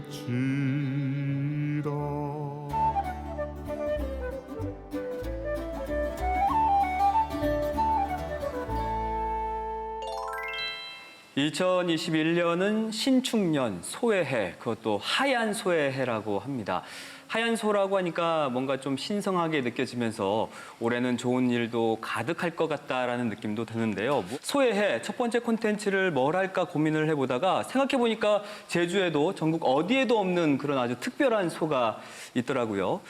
아니했지라. 2021년은 신축년 소의 해, 그것도 하얀 소의 해라고 합니다. 하얀 소라고 하니까 뭔가 좀 신성하게 느껴지면서 올해는 좋은 일도 가득할 것 같다라는 느낌도 드는데요. 소의 해 첫 번째 콘텐츠를 뭘 할까 고민을 해보다가 생각해보니까 제주에도 전국 어디에도 없는 그런 아주 특별한 소가 있더라고요.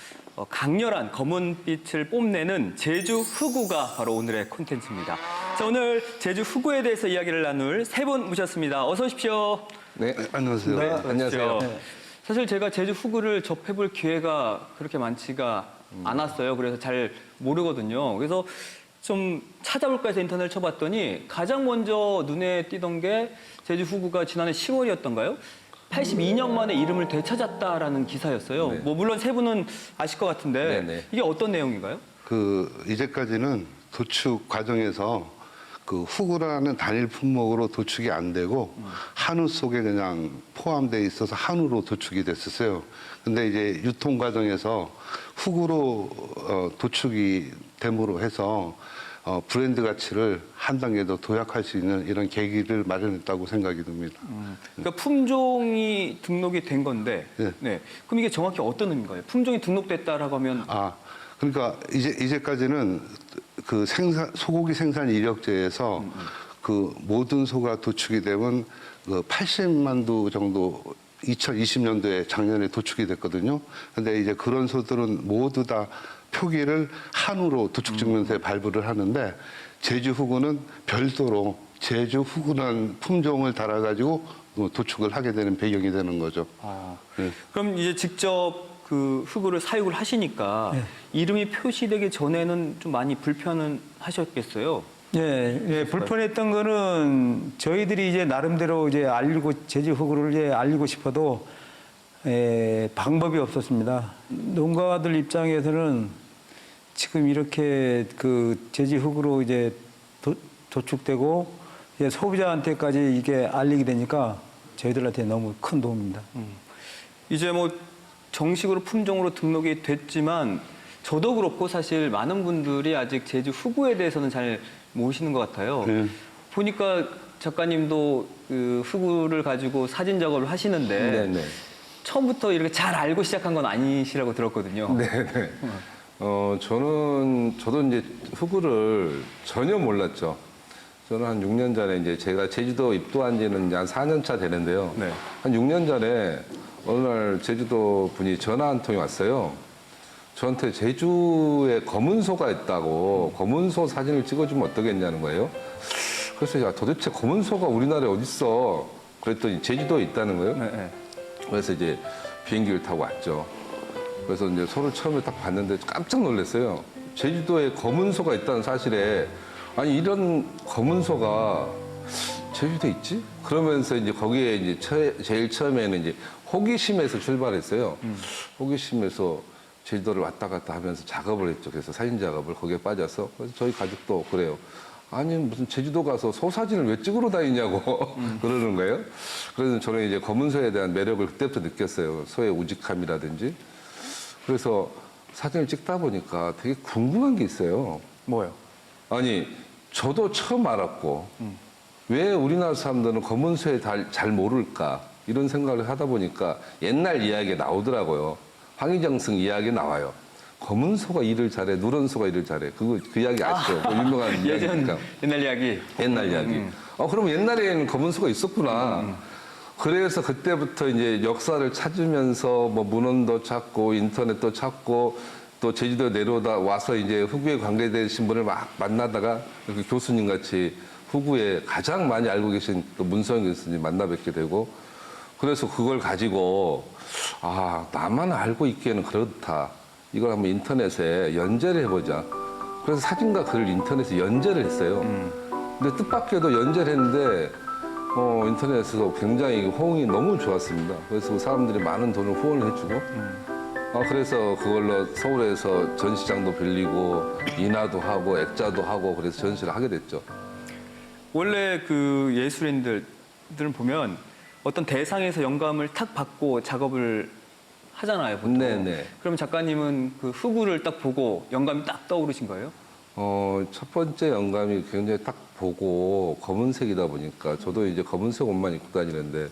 강렬한 검은빛을 뽐내는 제주 흑우가 바로 오늘의 콘텐츠입니다. 자, 오늘 제주 흑우에 대해서 이야기를 나눌 세 분 모셨습니다. 어서 오십시오. 네, 안녕하세요. 네, 안녕하세요. 사실 제가 제주 흑우를 접해볼 기회가 그렇게 많지가 않았어요. 그래서 잘 모르거든요. 그래서 좀 찾아볼까 해서 인터넷을 쳐봤더니 가장 먼저 눈에 띄던 게 제주 흑우가 지난해 10월이었던가요? 82년 만에 이름을 되찾았다라는 기사였어요. 네. 뭐 물론 세 분은 아실 것 같은데 네. 이게 어떤 내용인가요? 이제까지는 도축 과정에서 그 후구라는 단일 품목으로 도축이 안 되고 한우 속에 그냥 포함되어 있어서 한우로 도축이 됐었어요. 근데 이제 유통 과정에서 후구로 도축이 됨으로 해서 브랜드 가치를 한 단계 더 도약할 수 있는 이런 계기를 마련했다고 생각이 듭니다. 그러니까 품종이 등록이 된 건데, 네. 네. 그럼 이게 정확히 어떤 의미인가요? 품종이 등록됐다라고 하면 그러니까 이제까지는 그 소고기 생산 이력제에서 그 모든 소가 도축이 되면 그 80만 두 정도 2020년도에 작년에 도축이 됐거든요. 근데 이제 그런 소들은 모두 다 표기를 한우로 도축증명서에 발부를 하는데 제주 흑우는 별도로 제주 흑우라는 품종을 달아가지고 도축을 하게 되는 배경이 되는 거죠. 네. 그럼 이제 직접 그 흑우를 사육을 하시니까 이름이 표시되기 전에는 좀 많이 불편은 하셨겠어요? 불편했던 거는 저희들이 이제 나름대로 이제 제주 흑우를 이제 알리고 싶어도 방법이 없었습니다. 농가들 입장에서는 지금 이렇게 그 제주 흑우로 이제 도축되고 이제 소비자한테까지 이게 알리게 되니까 저희들한테 너무 큰 도움입니다. 이제 뭐 정식으로 품종으로 등록이 됐지만 저도 그렇고 사실 많은 분들이 아직 제주 흑우에 대해서는 잘 모르시는 것 같아요. 보니까 작가님도 그 흑우를 가지고 사진 작업을 하시는데 처음부터 이렇게 잘 알고 시작한 건 아니시라고 들었거든요. 네네. 저도 이제 흑우를 전혀 몰랐죠. 저는 한 6년 전에 이제 제가 제주도 입도한 지는 한 4년 차 되는데요. 네. 한 6년 전에 어느 날 제주도 분이 전화 한 통이 왔어요. 저한테 제주에 검은 소가 있다고 검은 소 사진을 찍어주면 어떠겠냐는 거예요. 그래서 야, 도대체 검은 소가 우리나라에 어딨어? 그랬더니 제주도에 있다는 거예요. 네. 그래서 이제 비행기를 타고 왔죠. 그래서 이제 소를 처음에 딱 봤는데 깜짝 놀랐어요. 제주도에 검은 소가 있다는 사실에 아니 이런 검은 소가 제주도에 있지? 그러면서 이제 거기에 이제 제일 처음에는 이제 호기심에서 출발했어요. 호기심에서 제주도를 왔다 갔다 하면서 작업을 했죠. 그래서 사진 작업을 거기에 빠져서 그래서 저희 가족도 그래요. 아니 무슨 제주도 가서 소 사진을 왜 찍으러 다니냐고 그러는 거예요. 그래서 저는 이제 검은 소에 대한 매력을 그때부터 느꼈어요. 소의 우직함이라든지. 그래서 사진을 찍다 보니까 되게 궁금한 게 있어요. 뭐요? 아니 저도 처음 알았고 왜 우리나라 사람들은 검은 소에 잘 모를까 이런 생각을 하다 보니까 옛날 이야기가 나오더라고요. 황희정승 이야기 나와요. 검은 소가 일을 잘해, 누런 소가 일을 잘해. 그 이야기 아시죠? 그 유명한 이야기니까. 옛날 이야기. 옛날 이야기. 그럼 옛날에는 검은 소가 있었구나. 그래서 그때부터 이제 역사를 찾으면서 뭐 문헌도 찾고 인터넷도 찾고 또 제주도 내려오다 와서 이제 흑우에 관계되신 분을 막 만나다가 그 교수님 같이 흑우에 가장 많이 알고 계신 또 문성인 교수님 만나 뵙게 되고 그래서 그걸 가지고 나만 알고 있기에는 그렇다. 이걸 한번 인터넷에 연재를 해보자. 그래서 사진과 글을 인터넷에 연재를 했어요. 근데 뜻밖에도 연재를 했는데 인터넷에서 굉장히 호응이 너무 좋았습니다. 그래서 그 사람들이 많은 돈을 후원을 해주고 그래서 그걸로 서울에서 전시장도 빌리고 인화도 하고 액자도 하고 그래서 전시를 하게 됐죠. 원래 그 예술인들은 보면 어떤 대상에서 영감을 탁 받고 작업을 하잖아요, 보통. 네네. 그럼 작가님은 그 흑우를 딱 보고 영감이 딱 떠오르신 거예요? 첫 번째 영감이 굉장히 딱 보고 검은색이다 보니까 저도 이제 검은색 옷만 입고 다니는데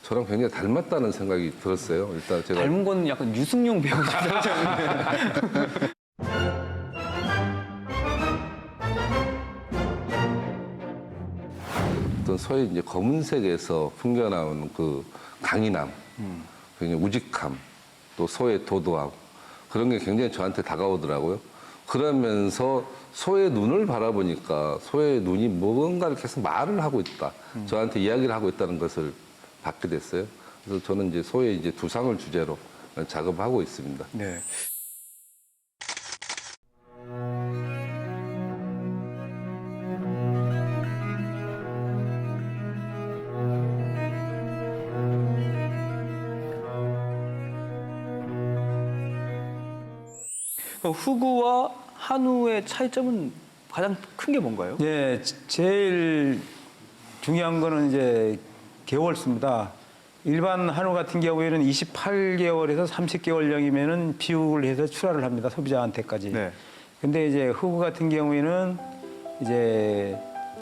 저랑 굉장히 닮았다는 생각이 들었어요. 일단 제가 닮은 건 약간 유승용 배우 같지 않은데. 어떤 소위 이제 검은색에서 풍겨나오는 그 강인함, 굉장히 우직함, 또 소의 도도함 그런 게 굉장히 저한테 다가오더라고요. 그러면서 소의 눈을 바라보니까 소의 눈이 뭔가를 계속 말을 하고 있다. 저한테 이야기를 하고 있다는 것을 받게 됐어요. 그래서 저는 이제 소의 이제 두상을 주제로 작업하고 있습니다. 네. 후구와 한우의 차이점은 가장 큰 게 뭔가요? 예, 제일 중요한 거는 이제 개월수입니다. 일반 한우 같은 경우에는 28개월에서 30개월령이면은 비육을 해서 출하를 합니다. 소비자한테까지. 네. 근데 이제 흑우 같은 경우에는 이제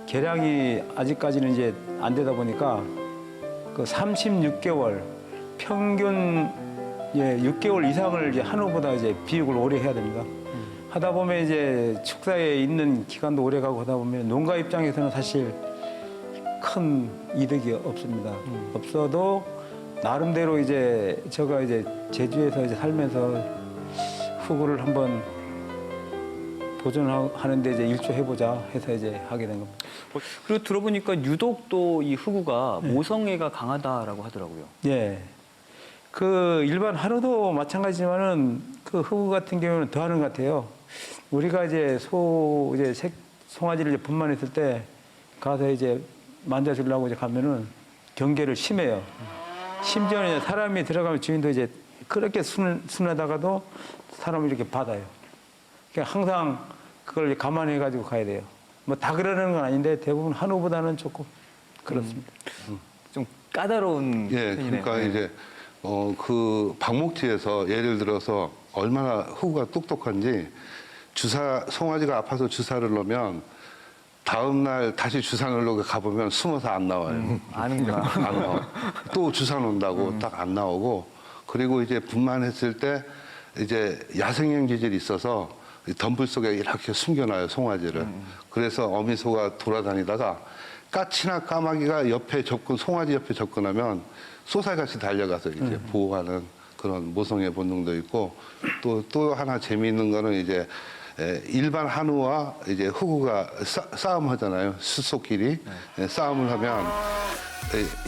개량이 아직까지는 이제 안 되다 보니까 그 36개월 평균 6개월 이상을 이제 한우보다 이제 비육을 오래 해야 됩니다. 하다 보면 이제 축사에 있는 기간도 오래 가고 하다 보면 농가 입장에서는 사실 큰 이득이 없습니다. 없어도 나름대로 이제 제가 이제 제주에서 이제 살면서 후구를 한번 도전하는데 이제 일조해보자 해서 이제 하게 된 겁니다. 그리고 들어보니까 유독 또 이 후구가 모성애가 강하다라고 하더라고요. 예. 그 일반 한우도 마찬가지지만은 그 흑우 같은 경우는 더 하는 것 같아요. 우리가 이제 송아지를 이제 분만했을 때 가서 이제 만져주려고 이제 가면은 경계를 심해요. 심지어는 이제 사람이 들어가면 주인도 이제 그렇게 순하다가도 사람을 이렇게 받아요. 그러니까 항상 그걸 감안해 가지고 가야 돼요. 뭐 다 그러는 건 아닌데 대부분 한우보다는 조금 그렇습니다. 좀 까다로운 예, 편이네요. 그러니까 네. 이제 그 방목지에서 예를 들어서 얼마나 흑우가 똑똑한지 송아지가 아파서 주사를 놓으면 다음 날 다시 주사 놓으려고 가보면 숨어서 안 나와요. 아는구나. 안 나와. 또 주사 놓는다고 딱 안 나오고 그리고 이제 분만했을 때 이제 야생형 기질이 있어서 덤불 속에 이렇게 숨겨놔요 송아지를. 그래서 어미소가 돌아다니다가 까치나 까마귀가 송아지 옆에 접근하면 쏘살같이 달려가서 이제 보호하는 그런 모성애 본능도 있고 또 하나 재미있는 거는 이제 일반 한우와 이제 흑우가 싸움하잖아요. 수소끼리 싸움을 하면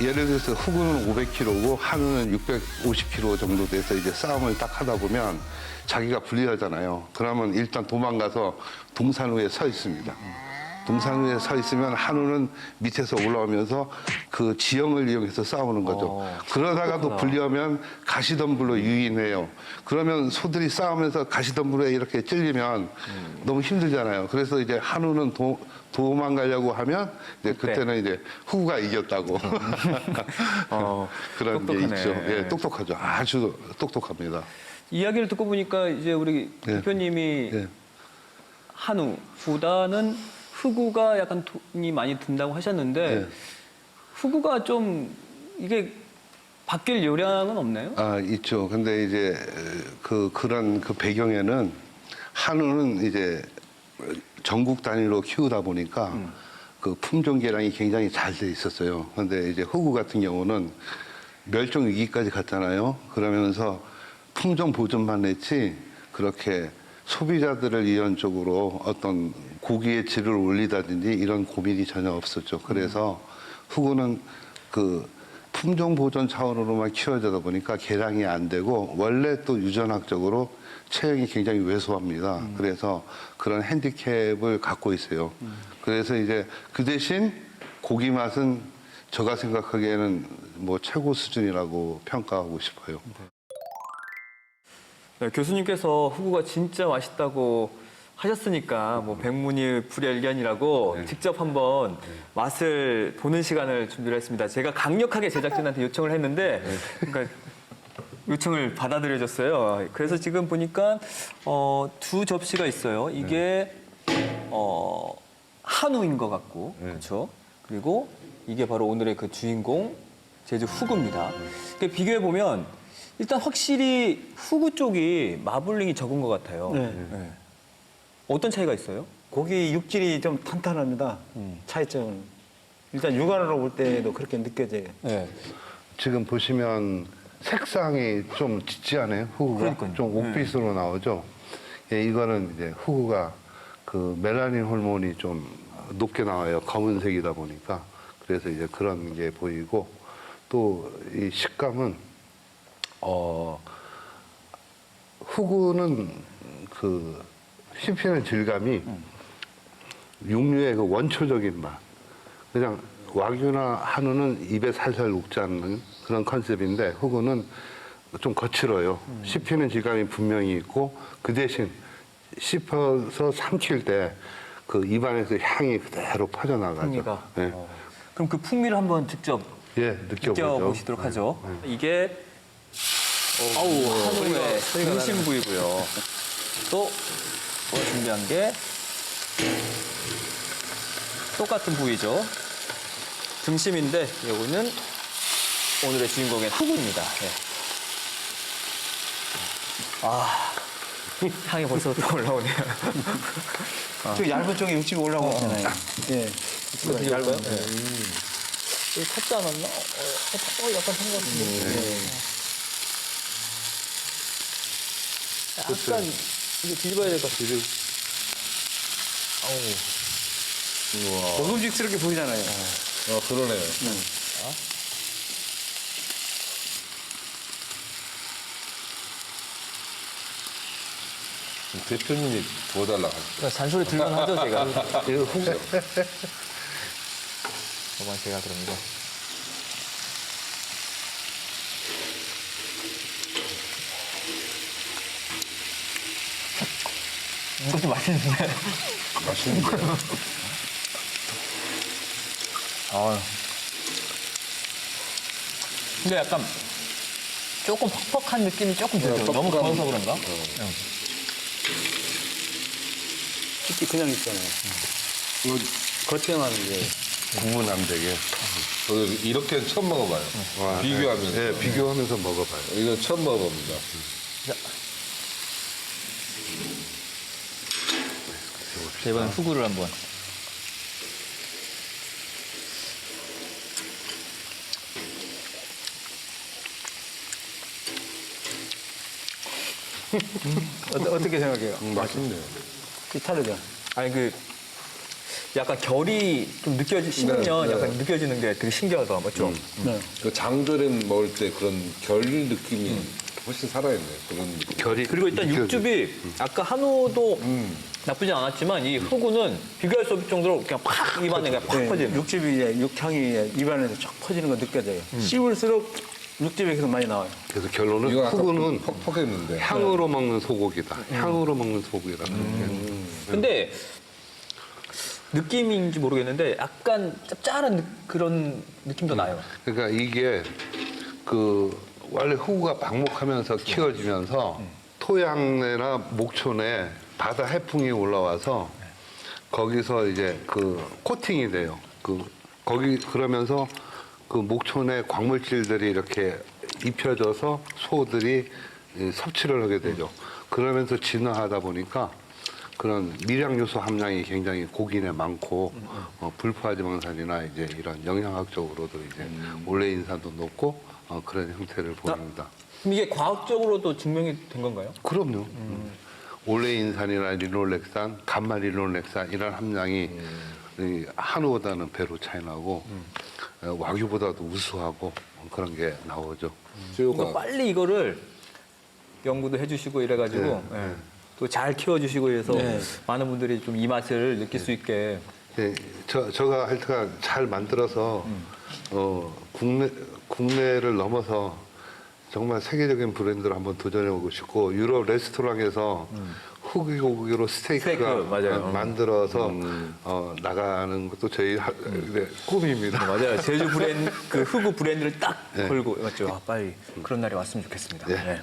예를 들어서 흑우는 500kg고 한우는 650kg 정도 돼서 이제 싸움을 딱 하다 보면 자기가 불리하잖아요. 그러면 일단 도망가서 동산 위에 서 있습니다. 동산 위에 서 있으면 한우는 밑에서 올라오면서 그 지형을 이용해서 싸우는 거죠. 그러다가도 그렇구나. 불리하면 가시덤불로 유인해요. 그러면 소들이 싸우면서 가시덤불에 이렇게 찔리면 너무 힘들잖아요. 그래서 이제 한우는 도망가려고 하면 이제 그때는 이제 후구가 이겼다고 그런 게 똑똑하네. 있죠. 예, 똑똑하죠. 아주 똑똑합니다. 이야기를 듣고 보니까 이제 우리 네. 대표님이 예. 한우보다는 흑우가 약간 돈이 많이 든다고 하셨는데 네. 흑우가 좀 이게 바뀔 요량은 없나요? 아, 있죠. 근데 이제 그런 그 배경에는 한우는 이제 전국 단위로 키우다 보니까 그 품종 개량이 굉장히 잘 돼 있었어요. 근데 이제 흑우 같은 경우는 멸종 위기까지 갔잖아요. 그러면서 품종 보존만 했지 그렇게 소비자들을 위한 쪽으로 어떤 고기의 질을 올리다든지 이런 고민이 전혀 없었죠. 그래서 흑우는 그 품종 보존 차원으로만 키워지다 보니까 개량이 안 되고 원래 또 유전학적으로 체형이 굉장히 왜소합니다. 그래서 그런 핸디캡을 갖고 있어요. 그래서 이제 그 대신 고기 맛은 제가 생각하기에는 뭐 최고 수준이라고 평가하고 싶어요. 네, 교수님께서 흑우가 진짜 맛있다고 하셨으니까 뭐 백문이 불여일견이라고 직접 한번 맛을 보는 시간을 준비를 했습니다. 제가 강력하게 제작진한테 요청을 했는데 그러니까 요청을 받아들여졌어요. 그래서 지금 보니까 두 접시가 있어요. 이게 한우인 것 같고, 그렇죠? 그리고 이게 바로 오늘의 그 주인공 제주 후구입니다. 비교해 보면 일단 확실히 후구 쪽이 마블링이 적은 것 같아요. 네. 네. 어떤 차이가 있어요? 고기 육질이 좀 탄탄합니다. 차이점은 일단 육안으로 볼 때도 그렇게 느껴져요. 네. 지금 보시면 색상이 좀 짙지 않아요? 후구가 그러니까요. 좀 옥빛으로 나오죠. 예, 이거는 이제 후구가 그 멜라닌 호르몬이 좀 높게 나와요. 검은색이다 보니까 그래서 이제 그런 게 보이고 또 이 식감은 후구는 그 씹히는 질감이 육류의 그 원초적인 맛. 그냥 와규나 한우는 입에 살살 녹지 않는 그런 컨셉인데 후구는 좀 거칠어요. 씹히는 질감이 분명히 있고 그 대신 씹어서 삼킬 때 그 입안에서 향이 그대로 퍼져나가죠. 풍미가. 예. 그럼 그 풍미를 한번 직접 예, 느껴보죠. 느껴보시도록 하죠. 이게 한우의 중심 부위고요. 또 준비한 게 똑같은 부위죠. 등심인데 이거는 오늘의 주인공의 후구입니다. 네. 향이 벌써부터 올라오네요. 저 얇은 쪽에 육즙이 올라오고 있잖아요. 예. 이거 되게 얇아요? 네. 이거 탔지 않았나? 약간 탄 것 같은데. 약간 이거 뒤집어야 될 것 같아요. 먹음직스럽게 보이잖아요. 그러네요. 대표님이 도와달라고 하시죠. 잔소리 들만 하죠, 제가. 이거 후구. 저만 제가 그런 거. 이것도 맛있는데. 맛있는 거예요. 근데 약간 조금 퍽퍽한 느낌이 조금 들죠. 너무 구워서 그런가? 특히 그냥 있잖아요. 이거 겉에만 이제 구분하면 되게. 저도 이렇게는 처음 먹어봐요. 비교하면서. 예, 비교하면서 먹어봐요. 이건 처음 먹어봅니다. 이번 후구를 한번. 어떻게 생각해요? 맛있네요. 다르죠? 아니 약간 결이 좀 씹으면 네. 약간 느껴지는 게 되게 신기하다, 맞죠? 네. 그 장조림 먹을 때 그런 결 느낌이 훨씬 살아있네. 그런 느낌. 결이 그리고 일단 느껴져요. 육즙이 아까 한우도 나쁘진 않았지만 이 후구는 비교할 수 없을 정도로 그냥 팍 입안에 그냥 팍 네, 퍼지는. 육즙이 이제 육향이 입안에서 쫙 퍼지는 거 느껴져요. 씹을수록 육즙이 계속 많이 나와요. 그래서 결론은 이거 아까 후구는 퍽퍽했는데. 향으로 먹는 소고기다. 향으로 먹는 소고기다. 근데 느낌인지 모르겠는데 약간 짭짤한 그런 느낌도 나요. 그러니까 이게 그 원래 후구가 방목하면서 키워지면서 토양내나 목촌에 바다 해풍이 올라와서 거기서 이제 그 코팅이 돼요. 거기 그러면서 그 목촌에 광물질들이 이렇게 입혀져서 소들이 섭취를 하게 되죠. 그러면서 진화하다 보니까 그런 미량 요소 함량이 굉장히 고기 내에 많고 불포화지방산이나 이제 이런 영양학적으로도 이제 올레인산도 높고 그런 형태를 보입니다. 그럼 이게 과학적으로도 증명이 된 건가요? 그럼요. 올레인산이나 리놀렉산, 감마 리놀렉산 이런 함량이 이 한우보다는 배로 차이 나고 와규보다도 우수하고 그런 게 나오죠. 그러니까 빨리 이거를 연구도 해주시고 이래가지고 또 잘 키워주시고 이래서 많은 분들이 좀 이 맛을 느낄 수 있게. 예, 제가 하여튼 잘 만들어서 국내를 넘어서 정말 세계적인 브랜드로 한번 도전해보고 싶고 유럽 레스토랑에서 고기로 스테이크가 스테이크, 맞아요. 만들어서 나가는 것도 저희 네, 꿈입니다. 맞아요. 제주 브랜드 그 흑우 브랜드를 딱 걸고 맞죠. 아, 빨리 그런 날이 왔으면 좋겠습니다. 네. 네.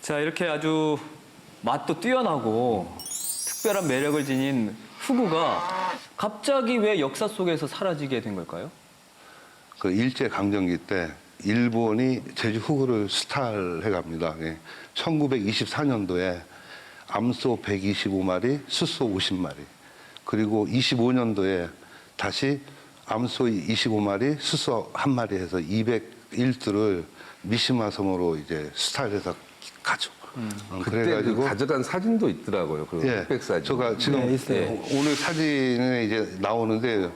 자, 이렇게 아주 맛도 뛰어나고 특별한 매력을 지닌 흑우가 갑자기 왜 역사 속에서 사라지게 된 걸까요? 그 일제 강점기 때 일본이 제주 후구를 수탈해 갑니다. 1924년도에 암소 125마리, 숫소 50마리. 그리고 25년도에 다시 암소 25마리, 숫소 1마리 해서 201두를 미시마 섬으로 이제 수탈해서 가죠. 그때 그 가져간 사진도 있더라고요. 그 예, 흑백 사진. 제가 지금 네, 있어요. 오늘 사진에 이제 나오는데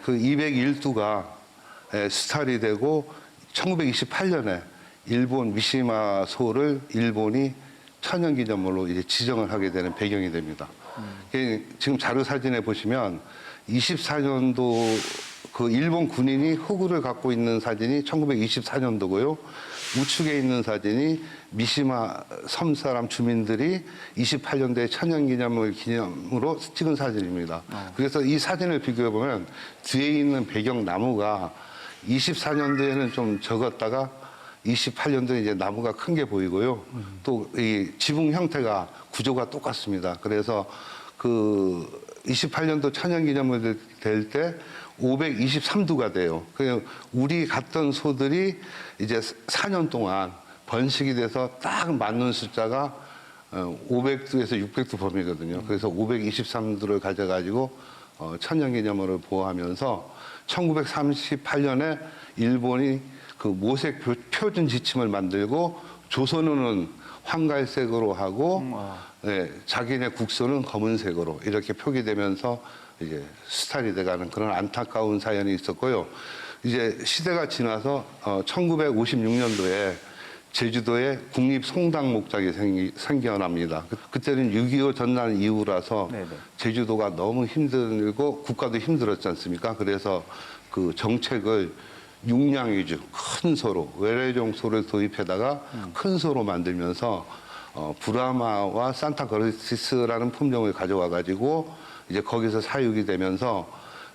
그 201두가 수탈이 되고 1928년에 일본 미시마 소를 일본이 천연기념물로 이제 지정을 하게 되는 배경이 됩니다. 지금 자료 사진에 보시면 24년도 그 일본 군인이 흑우를 갖고 있는 사진이 1924년도고요. 우측에 있는 사진이 미시마 섬 사람 주민들이 28년도에 천연기념물 기념으로 찍은 사진입니다. 그래서 이 사진을 비교해 보면 뒤에 있는 배경 나무가 24년도에는 좀 적었다가 28년도에 이제 나무가 큰 게 보이고요. 또 이 지붕 형태가 구조가 똑같습니다. 그래서 그 28년도 천연기념물 될 때 523두가 돼요. 그 우리 갔던 소들이 이제 4년 동안 번식이 돼서 딱 맞는 숫자가 500두에서 600두 범위거든요. 그래서 523두를 가져가지고 천연기념물을 보호하면서 1938년에 일본이 그 모색 표준 지침을 만들고 조선은 황갈색으로 하고 자기네 국소는 검은색으로 이렇게 표기되면서 이제 수탈이 돼가는 그런 안타까운 사연이 있었고요. 이제 시대가 지나서 1956년도에 제주도에 국립 송당 목장이 생겨납니다. 그때는 6.25 전날 이후라서 네네. 제주도가 너무 힘들고 국가도 힘들었지 않습니까? 그래서 그 정책을 육량 위주 큰 소로 외래종 소를 도입해다가 큰 소로 만들면서 브라마와 산타크루시스라는 품종을 가져와 가지고 이제 거기서 사육이 되면서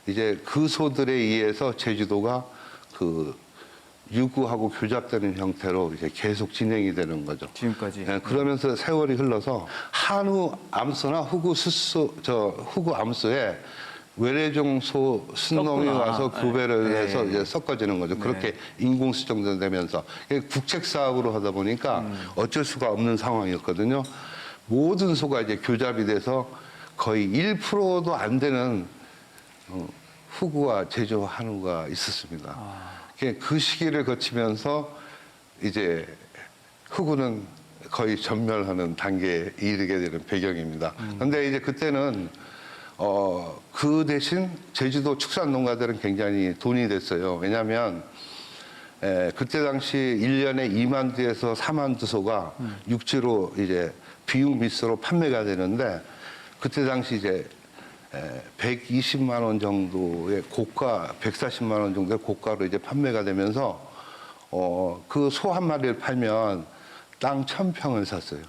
이제 그 소들에 의해서 제주도가 그 유구하고 교잡되는 형태로 이제 계속 진행이 되는 거죠. 지금까지. 예, 그러면서 세월이 흘러서 한우 암소나 후구 암소에 외래종 소 순놈이 섞구나. 와서 교배를 네. 해서 이제 섞어지는 거죠. 그렇게 인공 수정되면서 국책 사업으로 하다 보니까 어쩔 수가 없는 상황이었거든요. 모든 소가 이제 교잡이 돼서 거의 1%도 안 되는 후구와 제주 한우가 있었습니다. 그 시기를 거치면서 이제 후구는 거의 전멸하는 단계에 이르게 되는 배경입니다. 그런데 이제 그때는 그 대신 제주도 축산 농가들은 굉장히 돈이 됐어요. 왜냐하면 그때 당시 1년에 2만 두에서 4만 두 소가 육지로 이제 비육 미스로 판매가 되는데 그때 당시 이제 120만 원 정도의 고가, 140만 원 정도의 고가로 이제 판매가 되면서 그 소 한 마리를 팔면 땅 1,000평을 샀어요.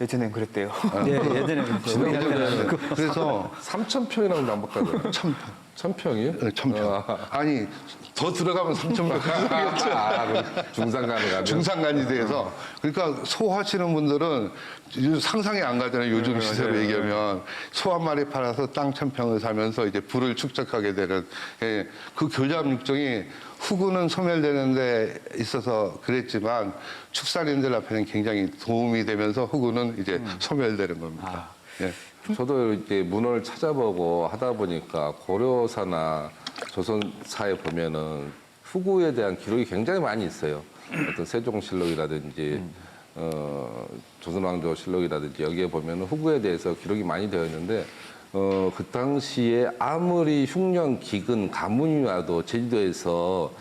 예전엔 그랬대요. 네, 예전에 그랬어요. 그래서 3,000평이라고 남북가요. 1,000평. 1,000평이요? 1,000평. 아니 더 들어가면 3,000평. 중산간에 가면. 중산간이 돼서 그러니까 소 하시는 분들은 상상이 안 가잖아요. 요즘 시세로 얘기하면 소 한 마리 팔아서 땅 1,000평을 사면서 이제 부를 축적하게 되는 그 교잡 육종이 후구는 소멸되는 데 있어서 그랬지만 축산인들 앞에는 굉장히 도움이 되면서 후구는 이제 소멸되는 겁니다. 예. 저도 이제 문헌을 찾아보고 하다 보니까 고려사나 조선사에 보면은 후구에 대한 기록이 굉장히 많이 있어요. 어떤 세종실록이라든지 조선왕조실록이라든지 여기에 보면은 후구에 대해서 기록이 많이 되어 있는데 그 당시에 아무리 흉년, 기근, 가뭄이 와도 제주도에서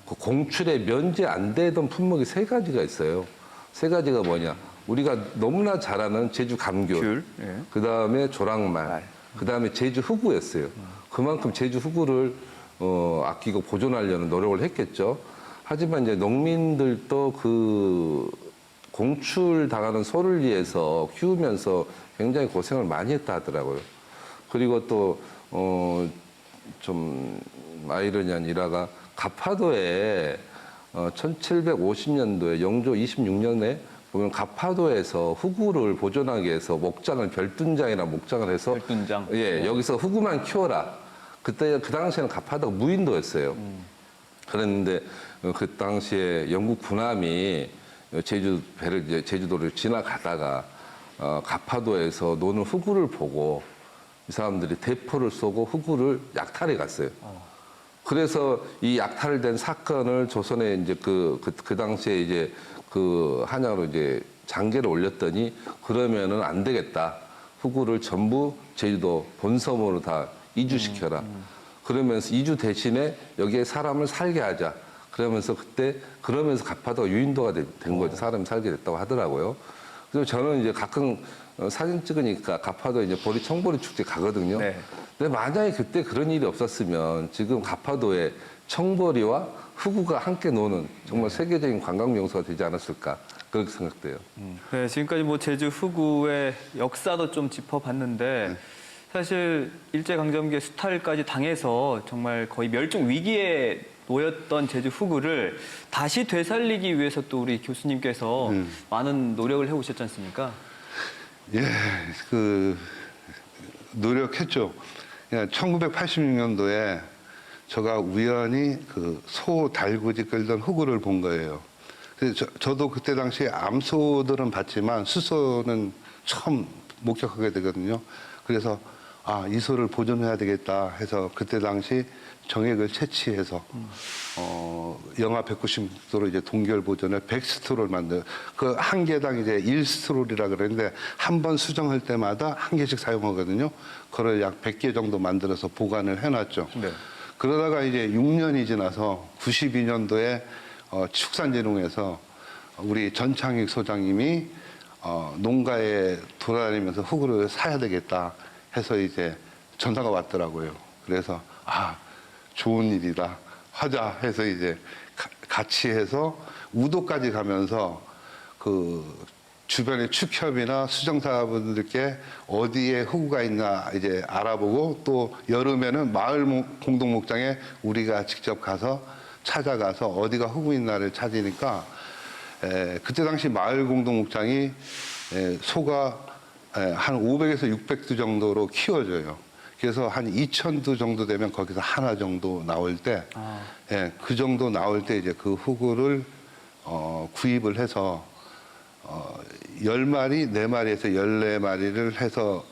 그 공출에 면제 안 되던 품목이 세 가지가 있어요. 세 가지가 뭐냐? 우리가 너무나 잘 아는 제주 감귤, 귤, 예. 그 다음에 조랑말, 그 다음에 제주 흑우였어요. 그만큼 제주 흑우를 아끼고 보존하려는 노력을 했겠죠. 하지만 이제 농민들도 그 공출 당하는 소를 위해서 키우면서 굉장히 고생을 많이 했다 하더라고요. 그리고 또, 좀 아이러니한 일화가 가파도에 1750년도에 영조 26년에 보면 가파도에서 흑우를 보존하기 위해서 목장을 별둔장이라 목장을 해서 별둔장. 예, 여기서 흑우만 키워라. 그때 그 당시에는 가파도가 무인도였어요. 그랬는데 그 당시에 영국 군함이 제주도를 지나가다가 가파도에서 노는 흑우를 보고 이 사람들이 대포를 쏘고 흑우를 약탈해 갔어요. 그래서 이 약탈된 사건을 조선에 이제 그 당시에 이제 그 한양으로 이제 장계를 올렸더니 그러면은 안 되겠다. 흑우를 전부 제주도 본섬으로 다 이주시켜라. 그러면서 이주 대신에 여기에 사람을 살게 하자. 그러면서 가파도가 유인도가 된 거죠. 사람이 살게 됐다고 하더라고요. 그래서 저는 이제 가끔 사진 찍으니까 가파도 이제 보리 청보리 축제 가거든요. 네. 근데 만약에 그때 그런 일이 없었으면 지금 가파도에 청보리와 흑우가 함께 노는 정말 세계적인 관광 명소가 되지 않았을까 그렇게 생각돼요. 네, 지금까지 뭐 제주 흑우의 역사도 좀 짚어봤는데 사실 일제강점기에 수탈까지 당해서 정말 거의 멸종 위기에 놓였던 제주 흑우를 다시 되살리기 위해서 또 우리 교수님께서 많은 노력을 해오셨지 않습니까? 예, 노력했죠. 1986년도에 제가 우연히 그 소 달구지 끌던 흑우를 본 거예요. 그래서 저도 그때 당시에 암소들은 봤지만 수소는 처음 목격하게 되거든요. 그래서 이 소를 보존해야 되겠다 해서 그때 당시 정액을 채취해서 영하 190도로 이제 동결 보존을 100스트롤 만들 그 한 개당 이제 1스트롤이라 그러는데 한 번 수정할 때마다 한 개씩 사용하거든요. 그걸 약 100개 정도 만들어서 보관을 해놨죠. 네. 그러다가 이제 6년이 지나서 92년도에 축산진흥에서 우리 전창익 소장님이 농가에 돌아다니면서 흑우를 사야 되겠다 해서 이제 전화가 왔더라고요. 그래서 좋은 일이다 하자 해서 이제 같이 해서 우도까지 가면서 그 주변의 축협이나 수정사분들께 어디에 흑우가 있나 이제 알아보고 또 여름에는 마을 공동목장에 우리가 직접 가서 찾아가서 어디가 흑우 있나를 찾으니까 그때 당시 마을 공동목장이 소가 한 500에서 600두 정도로 키워져요. 그래서 한 2,000두 정도 되면 거기서 하나 정도 나올 때, 그 정도 나올 때 이제 그 흑우를 구입을 해서 10마리, 4마리에서 14마리를 해서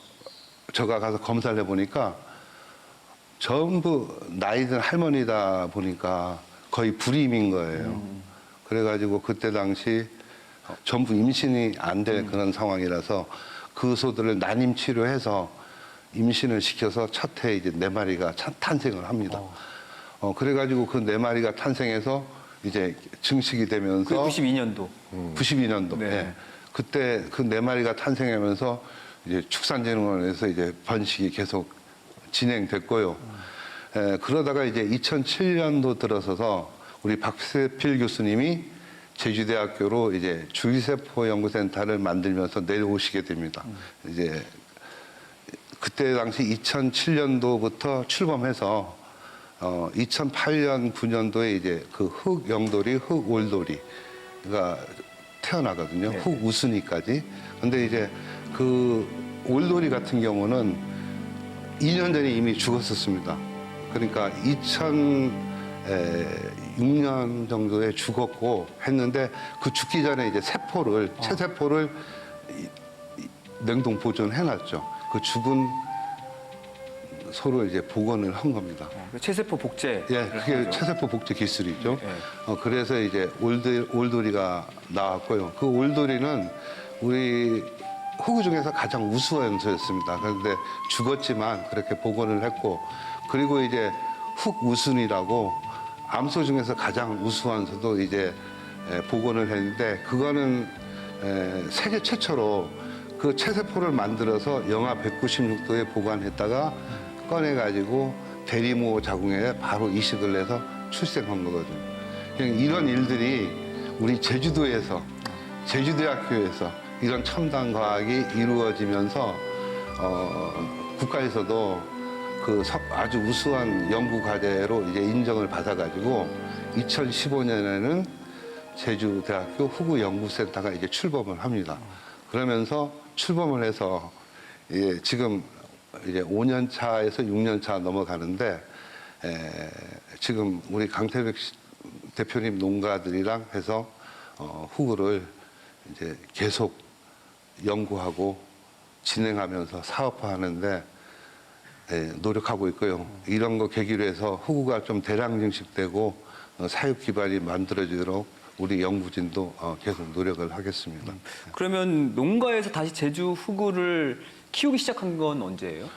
제가 가서 검사를 해보니까 전부 나이든 할머니다 보니까 거의 불임인 거예요. 그래가지고 그때 당시 전부 임신이 안 될 그런 상황이라서 그 소들을 난임 치료해서 임신을 시켜서 첫 해 이제 4마리가 탄생을 합니다. 그래가지고 그 4마리가 탄생해서 이제 증식이 되면서. 그 92년도. 92년도. 네. 예. 그때 그 4마리가 탄생하면서 이제 축산진흥원에서 이제 번식이 계속 진행됐고요. 그러다가 이제 2007년도 들어서서 우리 박세필 교수님이 제주대학교로 이제 줄기세포 연구센터를 만들면서 내려오시게 됩니다. 이제 그때 당시 2007년도부터 출범해서 2008년, 9년도에 이제 그 흑영돌이, 흑올돌이가 태어나거든요. 네. 흑우순이까지. 근데 이제 그 올돌이 같은 경우는 2년 전에 이미 죽었었습니다. 그러니까 2006년 정도에 죽었고 했는데 그 죽기 전에 이제 체세포를 냉동 보존해놨죠. 그 죽은 소를 이제 복원을 한 겁니다. 체세포 복제. 예, 그게 체세포 복제 기술이죠. 네. 그래서 이제 올돌이가 나왔고요. 그 올돌이는 우리 흑우 중에서 가장 우수한 소였습니다. 그런데 죽었지만 그렇게 복원을 했고, 그리고 이제 흑우순이라고 암소 중에서 가장 우수한 소도 이제 복원을 했는데, 그거는 세계 최초로 그 체세포를 만들어서 영하 196도에 보관했다가 꺼내가지고 대리모 자궁에 바로 이식을 해서 출생한 거거든요. 그냥 이런 일들이 우리 제주도에서 제주대학교에서 이런 첨단 과학이 이루어지면서 국가에서도 그 아주 우수한 연구 과제로 이제 인정을 받아가지고 2015년에는 제주대학교 후구연구센터가 이제 출범을 합니다. 그러면서 출범을 해서 지금 이제 5년 차에서 6년 차 넘어가는데 지금 우리 강태백 대표님 농가들이랑 해서 후구를 이제 계속 연구하고 진행하면서 사업화하는데 노력하고 있고요. 이런 거 계기로 해서 후구가 좀 대량 증식되고 사육 기반이 만들어지도록 우리 연구진도 계속 노력을 하겠습니다. 그러면 농가에서 다시 제주 후구를 키우기 시작한 건 언제예요?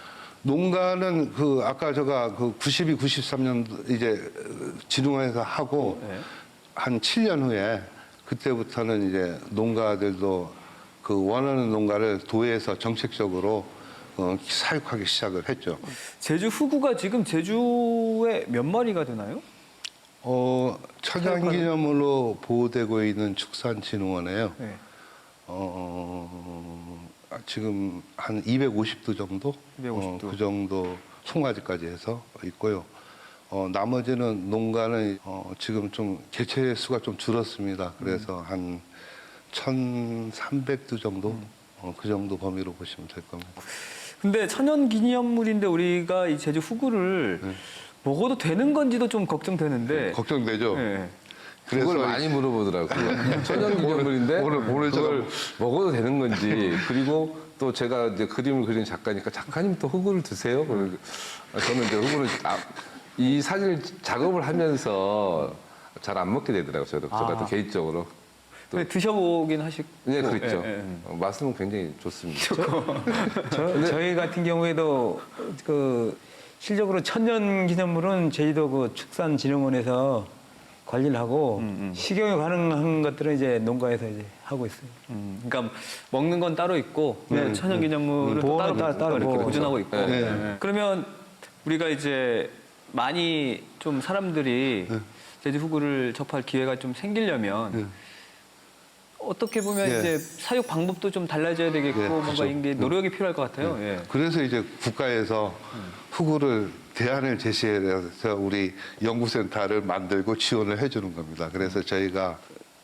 농가는 그 아까 제가 그 92, 93년 이제 진흥원에서 하고 네. 한 7년 후에 그때부터는 이제 농가들도 그 원하는 농가를 도에서 정책적으로 사육하기 시작을 했죠. 제주 후구가 지금 제주에 몇 마리가 되나요? 천연기념물로 보호되고 있는 축산진흥원에요. 네. 지금 한 250도 정도? 250도. 그 정도 송아지까지 해서 있고요. 나머지는 농가는 지금 좀 개체 수가 좀 줄었습니다. 그래서 한 1,300도 정도? 그 정도 범위로 보시면 될 겁니다. 근데 천연기념물인데 우리가 이 제주 후구를 먹어도 되는 건지도 좀 걱정되는데. 걱정되죠? 네. 그걸 많이 물어보더라고요. 천연기념물인데 오늘 그걸 먹어도 되는 건지, 그리고 또 제가 이제 그림을 그리는 작가니까 작가님 또 후구를 드세요? 저는 이제 후구를 이 사진을 작업을 하면서 잘 안 먹게 되더라고요. 저도 개인적으로. 근데 드셔보긴 하시고. 네, 그렇죠. 예, 예. 맛은 굉장히 좋습니다. 저희 같은 경우에도 그 실적으로 천연기념물은 저희도 그 축산진흥원에서 관리를 하고 식용이 가능한 것들은 이제 농가에서 이제 하고 있어요. 그러니까 먹는 건 따로 있고 천연기념물은 또 보호는 따로 따로 이렇게 보호. 보존하고 있고. 네. 네. 그러면 우리가 이제 많이 좀 사람들이 제주 후구를 접할 기회가 좀 생기려면 어떻게 보면 예. 이제 사육 방법도 좀 달라져야 되겠고 예, 뭔가 그렇죠. 이게 노력이 필요할 것 같아요. 예. 그래서 이제 국가에서 후구를 대안을 제시해서 우리 연구센터를 만들고 지원을 해주는 겁니다. 그래서 저희가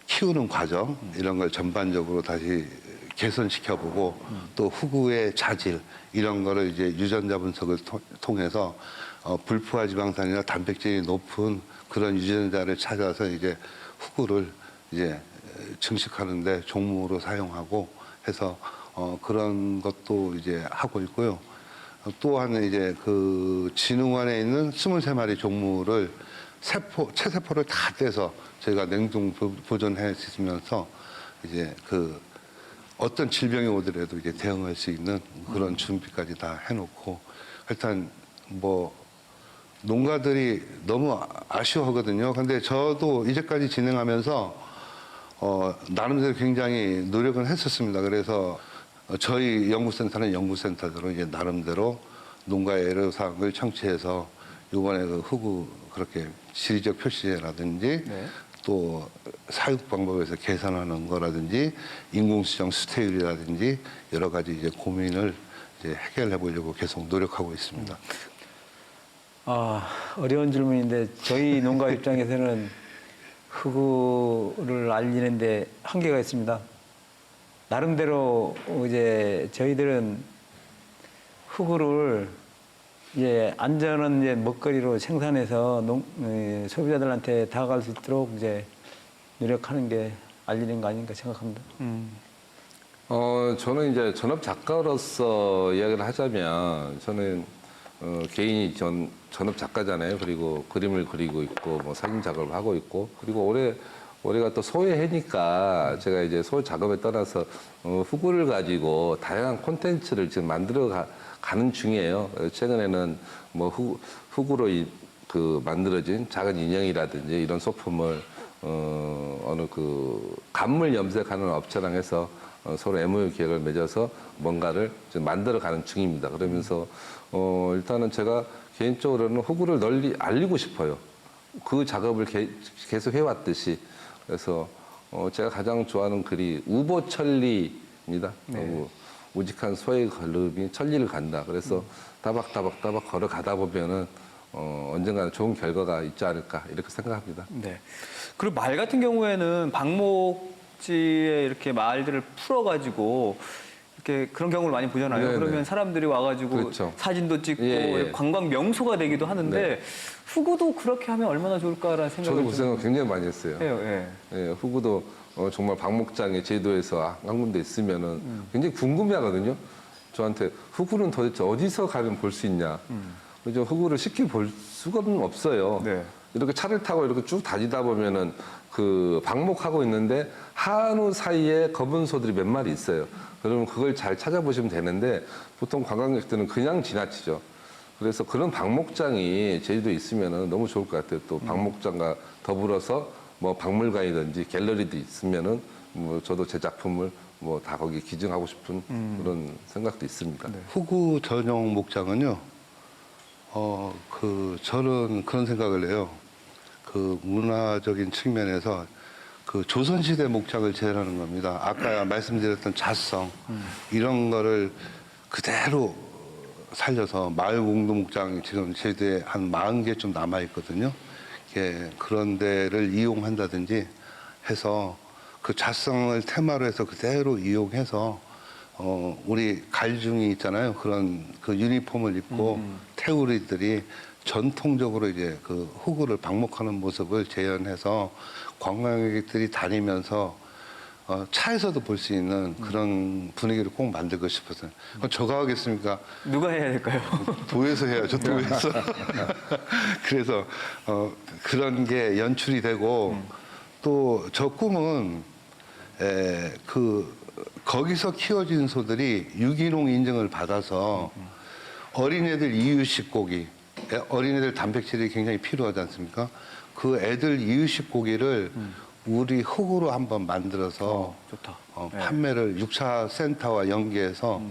키우는 과정 이런 걸 전반적으로 다시 개선시켜보고 또 후구의 자질 이런 거를 이제 유전자 분석을 통해서 불포화 지방산이나 단백질이 높은 그런 유전자를 찾아서 이제 후구를 이제 증식하는데 종목으로 사용하고 해서 그런 것도 이제 하고 있고요. 또한 이제 그 진흥원에 있는 23마리 종물을 체세포를 다 떼서 저희가 냉동 보존해 있으면서 이제 그 어떤 질병이 오더라도 이제 대응할 수 있는 그런 준비까지 다 해놓고 일단 뭐 농가들이 너무 아쉬워하거든요. 근데 저도 이제까지 진행하면서 나름대로 굉장히 노력은 했었습니다. 그래서 저희 연구센터는 연구센터대로 이제 나름대로 농가의 애로사항을 청취해서 이번에 그 후구 그렇게 지리적 표시라든지 네. 또 사육 방법에서 개선하는 거라든지 인공수정 수태율이라든지 여러 가지 이제 고민을 이제 해결해 보려고 계속 노력하고 있습니다. 어려운 질문인데 저희 농가 입장에서는 후구를 알리는데 한계가 있습니다. 나름대로 이제 저희들은 후구를 이제 안전한 이제 먹거리로 생산해서 소비자들한테 다가갈 수 있도록 이제 노력하는 게 알리는 거 아닌가 생각합니다. 저는 이제 전업 작가로서 이야기를 하자면 저는 개인이 전업 작가잖아요. 그리고 그림을 그리고 있고 뭐 사진 작업을 하고 있고 그리고 올해가 또 소해해니까 제가 이제 소 작업에 떠나서 후구를 가지고 다양한 콘텐츠를 지금 만들어 가는 중이에요. 최근에는 뭐 후구로 그 만들어진 작은 인형이라든지 이런 소품을 어느 그 간물 염색하는 업체랑 해서 서로 MOU 계약을 맺어서 뭔가를 지금 만들어가는 중입니다. 그러면서 일단은 제가 개인적으로는 호구를 널리 알리고 싶어요. 그 작업을 계속 해왔듯이. 그래서 제가 가장 좋아하는 글이 우보천리입니다. 우직한 소의 걸음이 천리를 간다. 그래서 따박따박 걸어가다 보면은 언젠가는 좋은 결과가 있지 않을까 이렇게 생각합니다. 네. 그리고 말 같은 경우에는 방목지에 이렇게 말들을 풀어가지고 이렇게 그런 경우를 많이 보잖아요. 네네. 그러면 사람들이 와가지고 그렇죠. 사진도 찍고 예. 관광 명소가 되기도 하는데 네. 후구도 그렇게 하면 얼마나 좋을까라는 생각을 저도 그 좀 생각 굉장히 많이 했어요. 해요. 예. 예, 후구도 정말 방목장에 제주도에서 한 군데 있으면은 굉장히 궁금해하거든요. 저한테 후구는 도대체 어디서 가면 볼 수 있냐. 그죠? 후구를 쉽게 볼 수가 없어요. 네. 이렇게 차를 타고 이렇게 쭉 다니다 보면은 그 방목하고 있는데 한우 사이에 검은 소들이 몇 마리 있어요. 그러면 그걸 잘 찾아보시면 되는데 보통 관광객들은 그냥 지나치죠. 그래서 그런 방목장이 제주도에 있으면은 너무 좋을 것 같아요. 또 방목장과 더불어서 뭐 박물관이든지 갤러리도 있으면은 뭐 저도 제 작품을 뭐 다 거기 기증하고 싶은 그런 생각도 있습니다. 후구 전용 목장은요, 저는 그런 생각을 해요. 그 문화적인 측면에서 그 조선시대 목장을 재현하는 겁니다. 아까 말씀드렸던 자성, 이런 거를 그대로 살려서 마을 공동 목장이 지금 제주도에 한 40개 좀 남아있거든요. 예, 그런 데를 이용한다든지 해서 그 자성을 테마로 해서 그대로 이용해서 우리 갈중이 있잖아요. 그런 그 유니폼을 입고 태우리들이 전통적으로 이제 그 후구를 방목하는 모습을 재현해서 관광객들이 다니면서 차에서도 볼 수 있는 그런 분위기를 꼭 만들고 싶어서요. 그럼 저가 하겠습니까? 누가 해야 될까요? 도에서 해야죠, 도에서. 그래서 그런 게 연출이 되고 또 저 꿈은 거기서 키워진 소들이 유기농 인증을 받아서 어린애들 이유식 고기, 어린애들 단백질이 굉장히 필요하지 않습니까? 그 애들 이유식 고기를 우리 흙으로 한번 만들어서 좋다. 판매를 6차 센터와 연계해서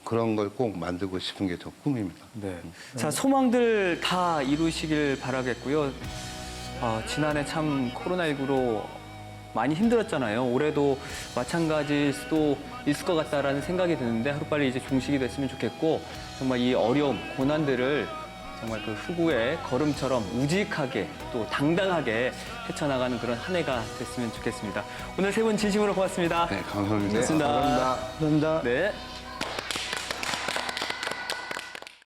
그런 걸 꼭 만들고 싶은 게 저 꿈입니다. 네. 자, 소망들 다 이루시길 바라겠고요. 지난해 참 코로나19로 많이 힘들었잖아요. 올해도 마찬가지일 수도 있을 것 같다라는 생각이 드는데 하루빨리 이제 종식이 됐으면 좋겠고 정말 이 어려움, 고난들을 정말 그 후구의 걸음처럼 우직하게 또 당당하게 헤쳐나가는 그런 한 해가 됐으면 좋겠습니다. 오늘 세 분 진심으로 고맙습니다. 네, 감사합니다. 고맙습니다. 감사합니다. 네.